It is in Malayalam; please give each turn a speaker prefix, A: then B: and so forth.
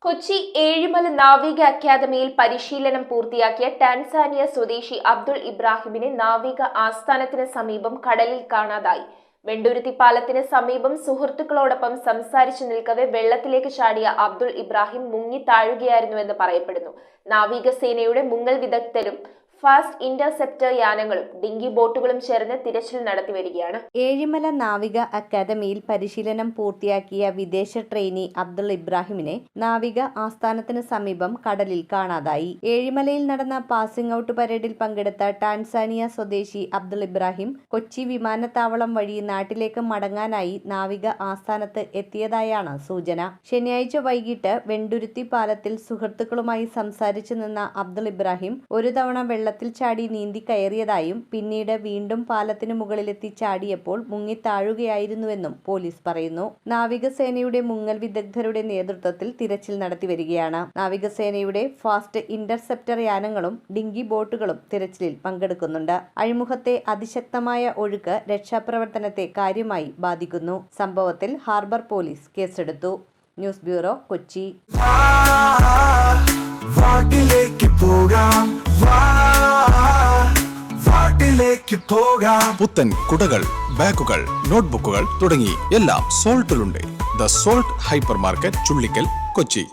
A: കൊച്ചി ഏഴിമല നാവിക അക്കാദമിയിൽ പരിശീലനം പൂർത്തിയാക്കിയ ടാൻസാനിയ സ്വദേശി അബ്ദുൾ ഇബ്രാഹിമിനെ നാവിക ആസ്ഥാനത്തിന് സമീപം കടലിൽ കാണാതായി. വെണ്ടുരുത്തി പാലത്തിന് സമീപം സുഹൃത്തുക്കളോടൊപ്പം സംസാരിച്ചു നിൽക്കവെ വെള്ളത്തിലേക്ക് ചാടിയ അബ്ദുൾ ഇബ്രാഹിം മുങ്ങി താഴുകയായിരുന്നുവെന്ന് പറയപ്പെടുന്നു. നാവികസേനയുടെ മുങ്ങൽ വിദഗ്ധരും ഫാസ്റ്റ് ഇന്റർസെപ്റ്റർ യാനങ്ങളും ഡിങ്കി ബോട്ടുകളും ചേർന്ന് തിരച്ചിൽ നടത്തിവരികയാണ്.
B: ഏഴിമല നാവിക അക്കാദമിയിൽ പരിശീലനം പൂർത്തിയാക്കിയ വിദേശ ട്രെയിനി അബ്ദുൾ ഇബ്രാഹിമിനെ നാവിക ആസ്ഥാനത്തിന് സമീപം കടലിൽ കാണാതായി. ഏഴിമലയിൽ നടന്ന പാസിംഗ് ഔട്ട് പരേഡിൽ പങ്കെടുത്ത ടാൻസാനിയ സ്വദേശി അബ്ദുൾ ഇബ്രാഹിം കൊച്ചി വിമാനത്താവളം വഴി നാട്ടിലേക്ക് മടങ്ങാനായി നാവിക ആസ്ഥാനത്ത് എത്തിയതായാണ് സൂചന. ശനിയാഴ്ച വൈകിട്ട് വെണ്ടുരുത്തി പാലത്തിൽ സുഹൃത്തുക്കളുമായി സംസാരിച്ചു നിന്ന അബ്ദുൾ ഇബ്രാഹിം ഒരു തവണ വെള്ളത്തിൽ ചാടി നീന്തി കയറിയതായും പിന്നീട് വീണ്ടും പാലത്തിനു മുകളിലെത്തി ചാടിയപ്പോൾ മുങ്ങിത്താഴുകയായിരുന്നുവെന്നും പോലീസ് പറയുന്നു. നാവികസേനയുടെ മുങ്ങൽ വിദഗ്ധരുടെ നേതൃത്വത്തിൽ തിരച്ചിൽ നടത്തിവരികയാണ്. നാവികസേനയുടെ ഫാസ്റ്റ് ഇന്റർസെപ്റ്റർ യാനങ്ങളും ഡിങ്കി ബോട്ടുകളും തിരച്ചിലിൽ പങ്കെടുക്കുന്നുണ്ട്. അഴിമുഖത്തെ അതിശക്തമായ ഒഴുക്ക് രക്ഷാപ്രവർത്തനത്തെ കാര്യമായി ബാധിക്കുന്നു. സംഭവത്തിൽ ഹാർബർ പോലീസ് കേസെടുത്തു. News bureau, Kochi.
C: പുത്തൻ കുടകൾ, ബാഗുകൾ, നോട്ട്ബുക്കുകൾ തുടങ്ങി എല്ലാം സോൾട്ടിലുണ്ട്. The salt hyper market, Chullikkal, Kochi.